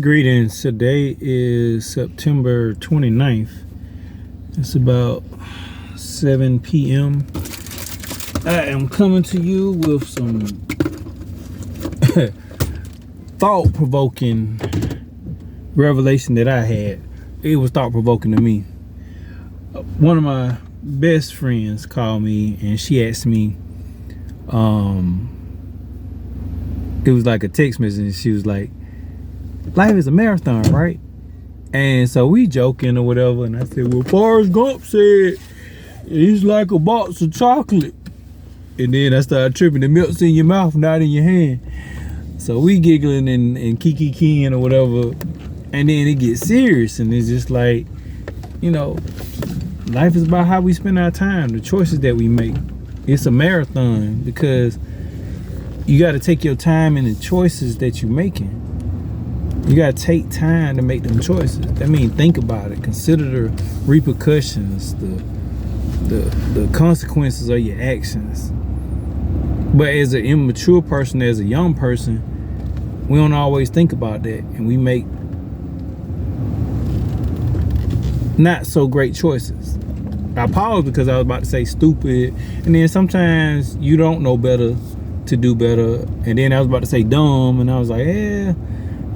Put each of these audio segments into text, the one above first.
Greetings. Today is September 29th. It's about 7 p.m. I am coming to you with some thought-provoking revelation that I had. It was thought-provoking to me. One of my best friends called me and she asked me, it was like a text message, and she was like, life is a marathon, right? And so we joking or whatever, and I said, well, Forrest Gump said it's like a box of chocolate. And then I started tripping. It melts in your mouth, not in your hand. So we giggling and kiki-kiing or whatever, and then it gets serious, and it's just like, you know, life is about how we spend our time, the choices that we make. It's a marathon because you got to take your time in the choices that you're making. You got to take time to make them choices. That means think about it. Consider the repercussions, the consequences of your actions. But as an immature person, as a young person, we don't always think about that, and we make not so great choices. I paused because I was about to say stupid, and then sometimes you don't know better to do better, and then I was about to say dumb, and I was like, yeah,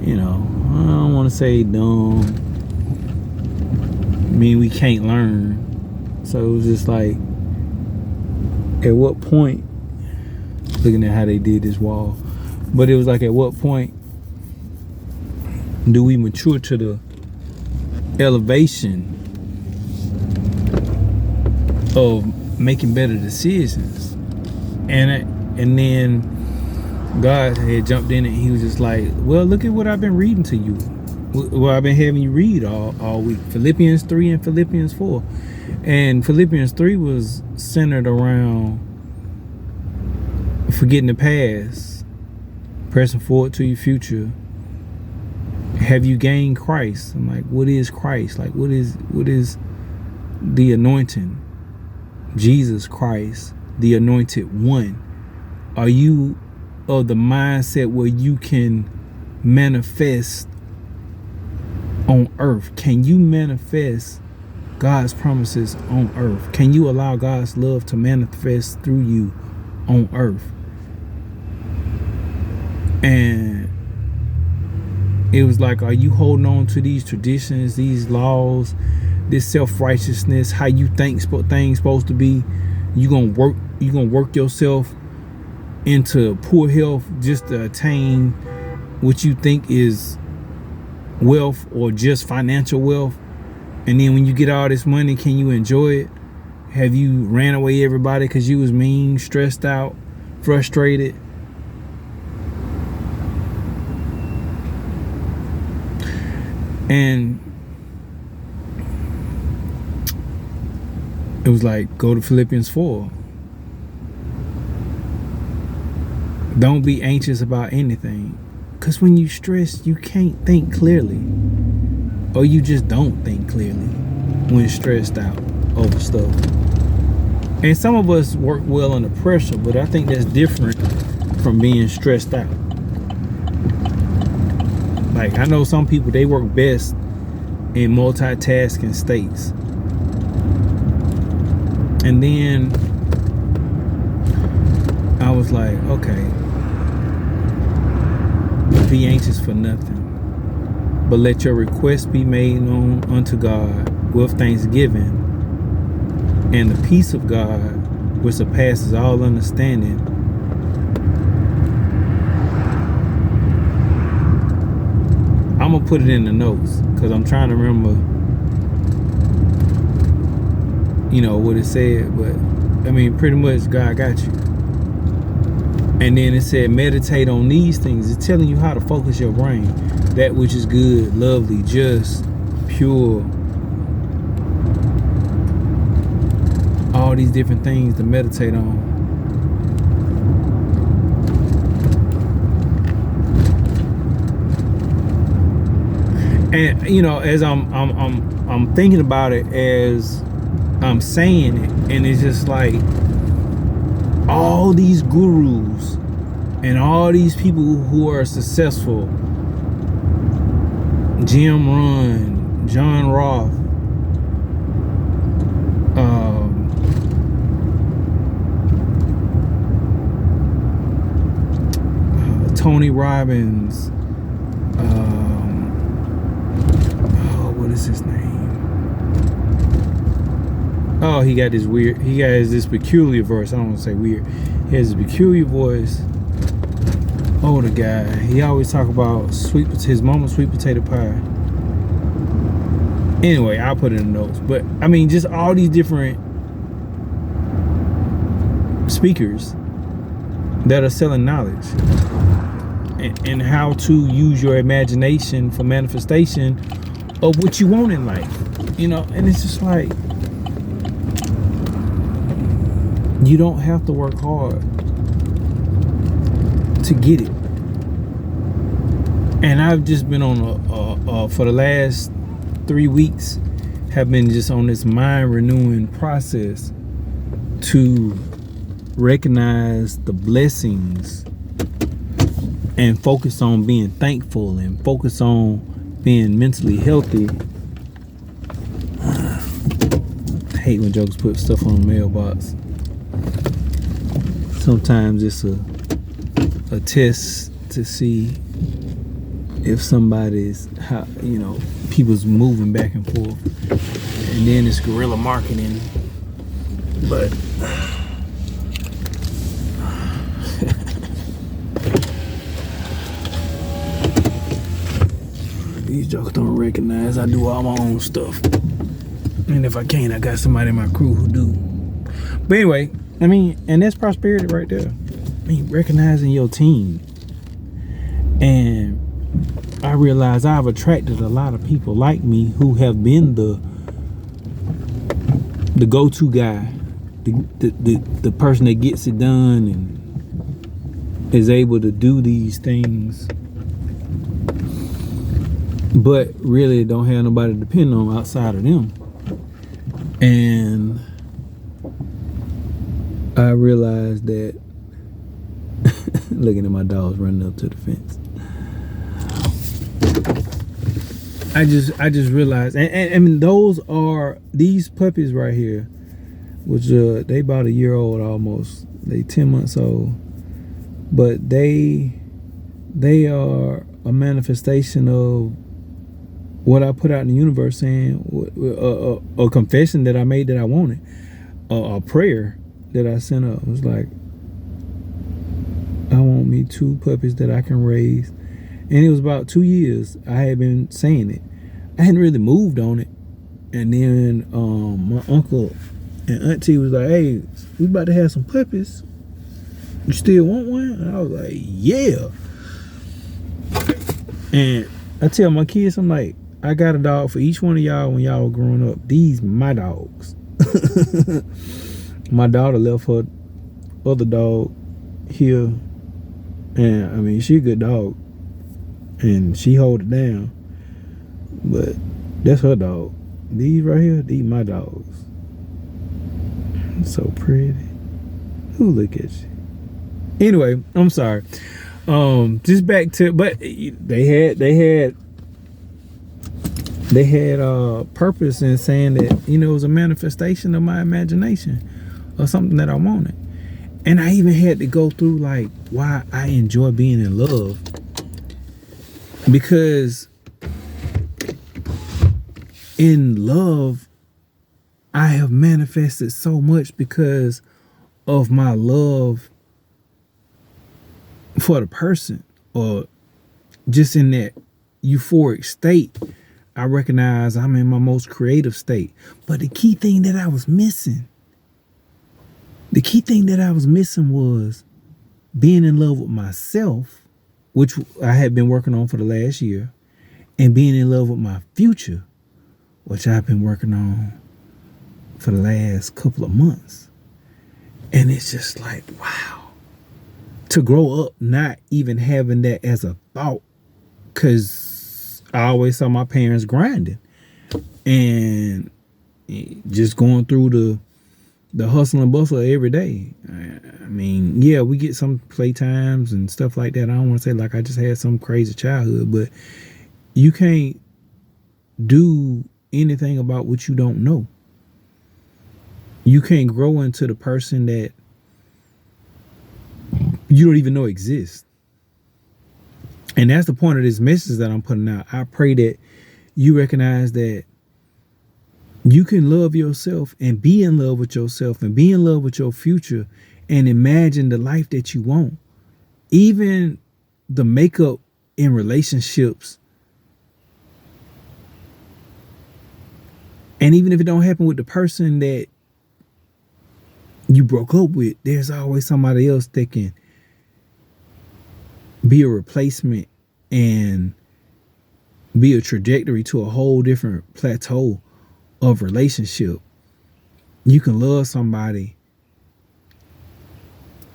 you know, I don't want to say dumb. I mean, we can't learn. So it was just like, at what point, looking at how they did this wall, but it was like, at what point do we mature to the elevation of making better decisions? And then God had jumped in and he was just like, well, look at what I've been reading to you. Well, I've been having you read all week. Philippians 3 and Philippians 4. And Philippians 3 was centered around forgetting the past, pressing forward to your future. Have you gained Christ? I'm like, what is Christ? Like, what is the anointing? Jesus Christ, the anointed one. Are you of the mindset where you can manifest on earth? Can you manifest God's promises on earth? Can you allow God's love to manifest through you on earth? And it was like, are you holding on to these traditions, these laws, this self-righteousness, how you think things supposed to be? You gonna work yourself into poor health just to attain what you think is wealth or just financial wealth? And then when you get all this money, can you enjoy it? Have you ran away everybody because you was mean, stressed out, frustrated? And it was like, go to Philippians 4. Don't be anxious about anything. Because when you stress, you can't think clearly. Or you just don't think clearly when stressed out over stuff. And some of us work well under pressure, but I think that's different from being stressed out. Like, I know some people, they work best in multitasking states. And then I was like, okay, be anxious for nothing, but let your request be made known unto God with thanksgiving, and the peace of God, which surpasses all understanding, I'm gonna put it in the notes because I'm trying to remember, you know, what it said, but I mean, pretty much God got you. And then it said, meditate on these things. It's telling you how to focus your brain. That which is good, lovely, just, pure. All these different things to meditate on. And you know, as I'm thinking about it, as I'm saying it, and it's just like all these gurus and all these people who are successful Jim Rohn, John Roth, Tony Robbins, what is his name? Oh, he got this peculiar voice. I don't want to say weird. He has a peculiar voice. Oh, the guy. He always talk about his mama's sweet potato pie. Anyway, I'll put it in the notes. But, I mean, just all these different speakers that are selling knowledge. And how to use your imagination for manifestation of what you want in life. You know, and it's just like, you don't have to work hard to get it. And I've just been on for the last 3 weeks, have been just on this mind renewing process to recognize the blessings and focus on being thankful and focus on being mentally healthy. I hate when jokers put stuff on the mailbox. Sometimes it's a test to see if somebody's, people's moving back and forth. And then it's guerrilla marketing. But these jokers don't recognize I do all my own stuff. And if I can't, I got somebody in my crew who do. But anyway, I mean, and that's prosperity right there. I mean, recognizing your team. And I realize I've attracted a lot of people like me who have been the go-to guy, the person that gets it done and is able to do these things, but really don't have nobody to depend on outside of them. And I realized that looking at my dogs running up to the fence, I just realized, and I mean, those are these puppies right here, which they about a year old almost. They 10 months old, but they are a manifestation of what I put out in the universe, saying a confession that I made that I wanted, a prayer that I sent up. It was like, I want me 2 puppies that I can raise. And it was about 2 years I had been saying it. I hadn't really moved on it. And then my uncle and auntie was like, hey, we about to have some puppies. You still want one? And I was like, yeah. And I tell my kids, I'm like, I got a dog for each one of y'all when y'all were growing up. These my dogs. My daughter left her other dog here. And I mean, she a good dog. And she hold it down. But that's her dog. These right here, these my dogs. So pretty. Who look at you? Anyway, I'm sorry. Just back to, but they had purpose in saying that, it was a manifestation of my imagination or something that I wanted. And I even had to go through like why I enjoy being in love. Because in love, I have manifested so much because of my love for the person, or just in that euphoric state. I recognize I'm in my most creative state. But the key thing that I was missing was being in love with myself, which I had been working on for the last year, and being in love with my future, which I've been working on for the last couple of months. And it's just like, wow. To grow up not even having that as a thought, because I always saw my parents grinding and just going through the hustle and bustle every day. I mean, yeah, we get some playtimes and stuff like that. I don't want to say like I just had some crazy childhood, but you can't do anything about what you don't know. You can't grow into the person that you don't even know exists. And that's the point of this message that I'm putting out. I pray that you recognize that you can love yourself and be in love with yourself and be in love with your future and imagine the life that you want. Even the makeup in relationships, and even if it don't happen with the person that you broke up with, there's always somebody else that can be a replacement and be a trajectory to a whole different plateau of relationship. You can love somebody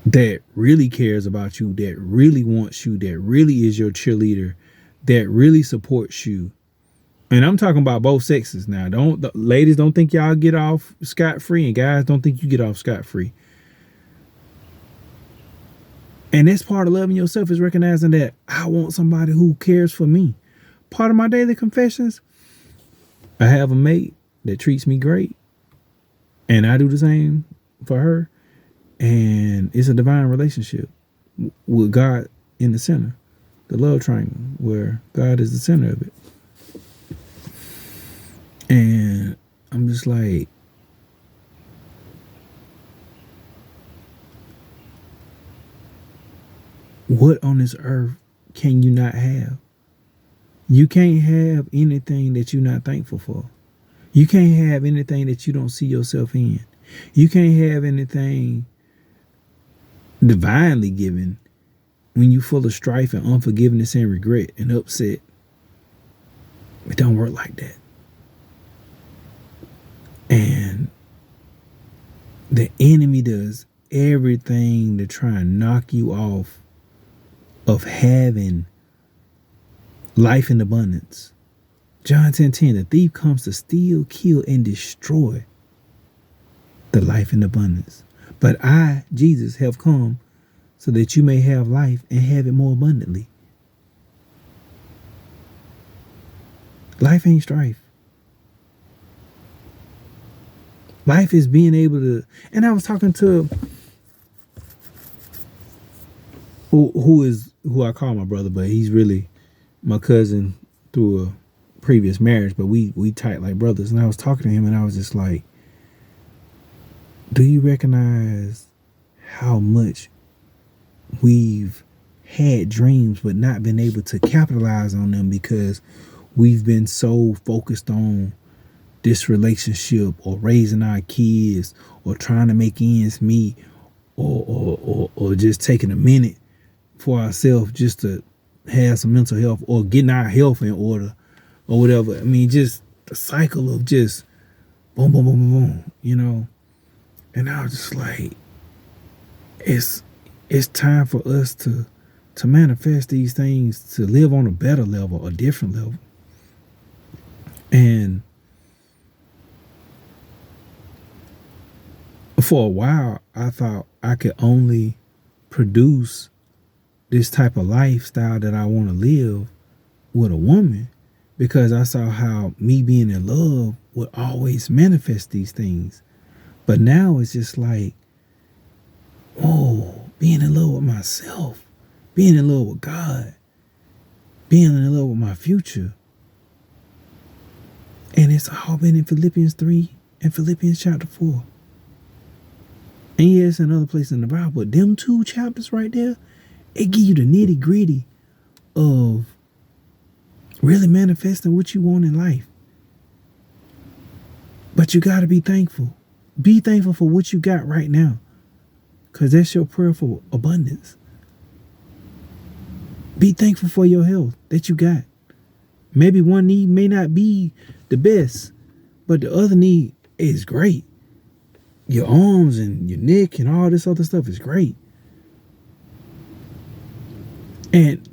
that really cares about you, that really wants you, that really is your cheerleader, that really supports you. And I'm talking about both sexes now. Ladies don't think y'all get off scot-free, and guys don't think you get off scot-free. And that's part of loving yourself, is recognizing that I want somebody who cares for me. Part of my daily confessions, I have a mate that treats me great, and I do the same for her. And it's a divine relationship with God in the center, the love triangle, where God is the center of it. And I'm just like, what on this earth can you not have? You can't have anything that you're not thankful for. You can't have anything that you don't see yourself in. You can't have anything divinely given when you full of strife and unforgiveness and regret and upset. It don't work like that. And the enemy does everything to try and knock you off of having life in abundance. John 10:10, the thief comes to steal, kill, and destroy the life in abundance. But I, Jesus, have come so that you may have life and have it more abundantly. Life ain't strife. Life is being able to, and I was talking to who I call my brother, but he's really my cousin through a previous marriage, but we tight like brothers. And I was talking to him, and I was just like, do you recognize how much we've had dreams but not been able to capitalize on them because we've been so focused on this relationship or raising our kids or trying to make ends meet or just taking a minute for ourselves just to have some mental health or getting our health in order or whatever. I mean, just the cycle of just boom, boom, boom, boom, boom, you know? And I was just like, it's time for us to manifest these things, to live on a better level, a different level. And for a while, I thought I could only produce this type of lifestyle that I want to live with a woman because I saw how me being in love would always manifest these things. But now it's just like, whoa, being in love with myself, being in love with God, being in love with my future. And it's all been in Philippians 3 and Philippians chapter 4. And yes, another place in the Bible, but them two chapters right there, it give you the nitty gritty of really manifesting what you want in life. But you got to be thankful. Be thankful for what you got right now, because that's your prayer for abundance. Be thankful for your health that you got. Maybe one need may not be the best, but the other need is great. Your arms and your neck and all this other stuff is great. And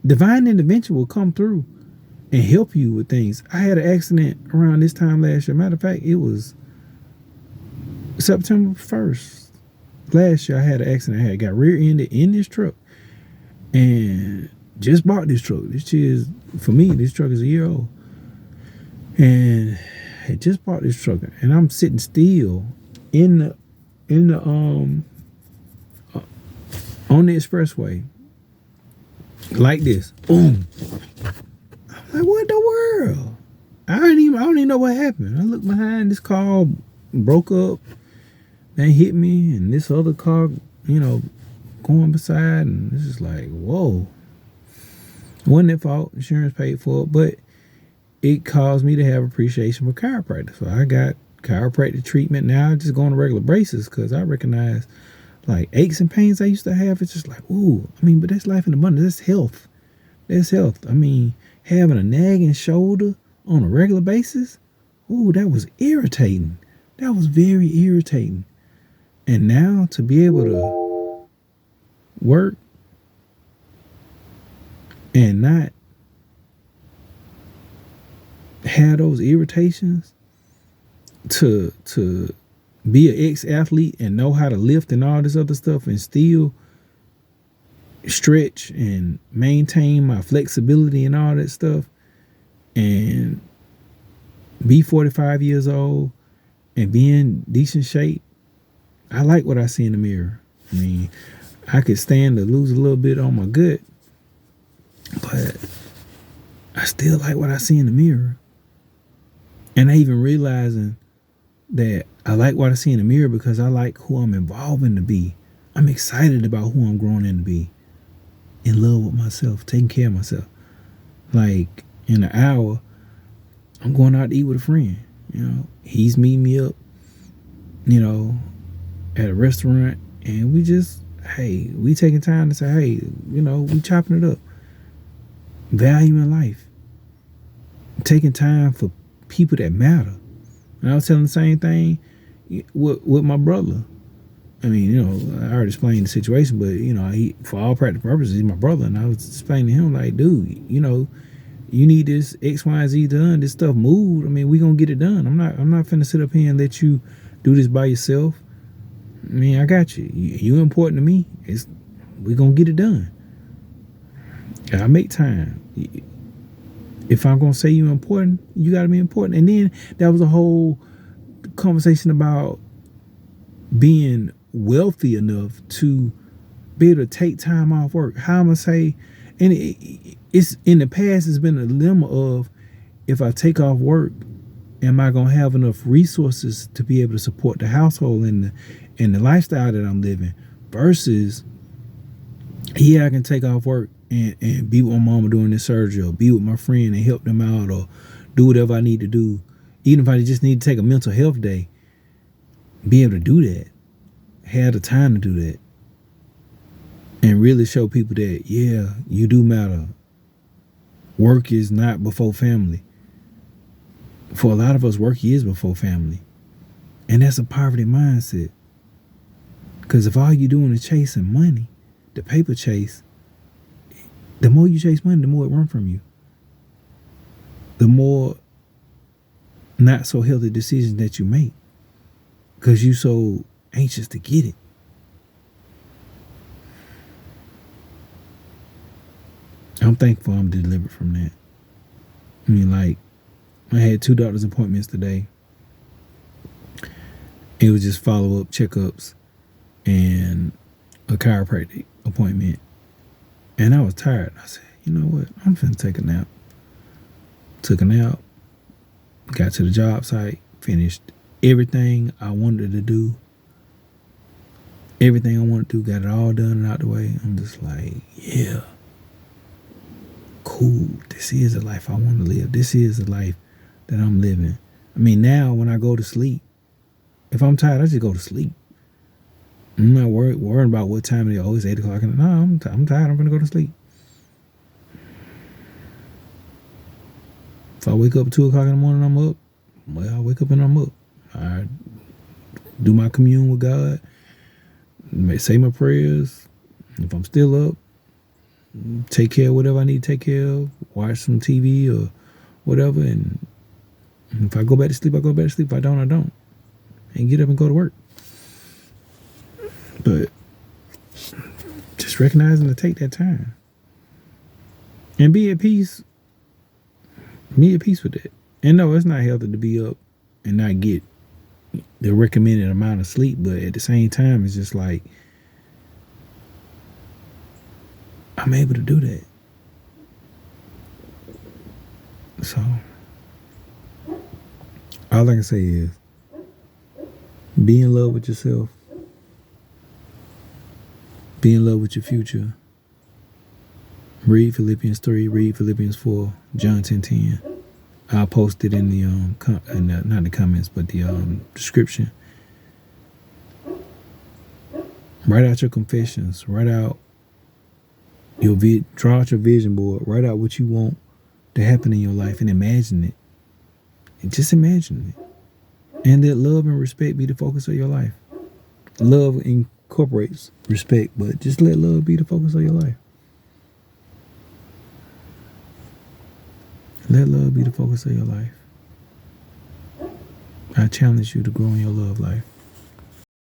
divine intervention will come through and help you with things. I had an accident around this time last year. Matter of fact, it was September 1st. Last year I had an accident. I got rear-ended in this truck and just bought this truck. For me, this truck is a year old. And I just bought this truck, and I'm sitting still in the on the expressway like this. Boom. I'm like, what in the world? I don't even know what happened. I look behind, this car broke up, then hit me, and this other car, going beside, and it's just like, whoa. Wasn't their fault. Insurance paid for it, but it caused me to have appreciation for chiropractic. So I got chiropractic treatment now. I just go on a regular basis because I recognize like aches and pains I used to have. It's just like, ooh, but that's life in abundance. That's health. That's health. Having a nagging shoulder on a regular basis, ooh, that was irritating. That was very irritating. And now to be able to work and not have those irritations, to be an ex-athlete and know how to lift and all this other stuff and still stretch and maintain my flexibility and all that stuff, and be 45 years old and be in decent shape. I like what I see in the mirror. I could stand to lose a little bit on my gut, but I still like what I see in the mirror. And I even realizing that I like what I see in the mirror because I like who I'm evolving to be. I'm excited about who I'm growing in to be. In love with myself, taking care of myself. Like in an hour, I'm going out to eat with a friend. He's meeting me up, at a restaurant, and we taking time to say, hey, we chopping it up. Valuing life. Taking time for people that matter. And I was telling the same thing with my brother. I already explained the situation, but he, for all practical purposes, he's my brother, and I was explaining to him like, dude, you need this X, Y, and Z done. This stuff moved. We gonna get it done. I'm not finna sit up here and let you do this by yourself. I got you. You important to me. We gonna get it done. I make time. If I'm gonna say you're important, you gotta be important. And then that was a whole conversation about being wealthy enough to be able to take time off work. How I'm gonna say, and it's in the past, it's been a dilemma of, if I take off work, am I gonna have enough resources to be able to support the household and the lifestyle that I'm living, versus, I can take off work and be with my mama during this surgery, or be with my friend and help them out, or do whatever I need to do. Even if I just need to take a mental health day, be able to do that, have the time to do that, and really show people that, yeah, you do matter. Work is not before family. For a lot of us, work is before family. And that's a poverty mindset. Because if all you're doing is chasing money, the paper chase, the more you chase money, the more it runs from you. The more not so healthy decisions that you make, because you so anxious to get it. I'm thankful I'm delivered from that. I had 2 doctor's appointments today. It was just follow-up checkups and a chiropractic appointment. And I was tired. I said, you know what? I'm finna take a nap. Took a nap. Got to the job site. Finished everything I wanted to do. Everything I wanted to do. Got it all done and out the way. I'm just like, yeah. Cool. This is the life I want to live. This is the life that I'm living. Now when I go to sleep, if I'm tired, I just go to sleep. I'm not worrying about what time it is. Oh, it's 8 o'clock. No, I'm tired. I'm going to go to sleep. If I wake up at 2 o'clock in the morning, I'm up. Well, I wake up and I'm up. I do my commune with God. Say my prayers. If I'm still up, take care of whatever I need to take care of. Watch some TV or whatever. And if I go back to sleep, I go back to sleep. If I don't, I don't. And get up and go to work. But just recognizing to take that time and be at peace with that. And no, it's not healthy to be up and not get the recommended amount of sleep, but at the same time, it's just like I'm able to do that. So all I can say is be in love with yourself. Be in love with your future. Read Philippians 3, read Philippians 4, John 10:10. I'll post it in the not the comments, but the description. Write out your confessions. Write out your draw out your vision board. Write out what you want to happen in your life and imagine it. And just imagine it. And let love and respect be the focus of your life. Love incorporates respect, but just let love be the focus of your life. Let love be the focus of your life. I challenge you to grow in your love life.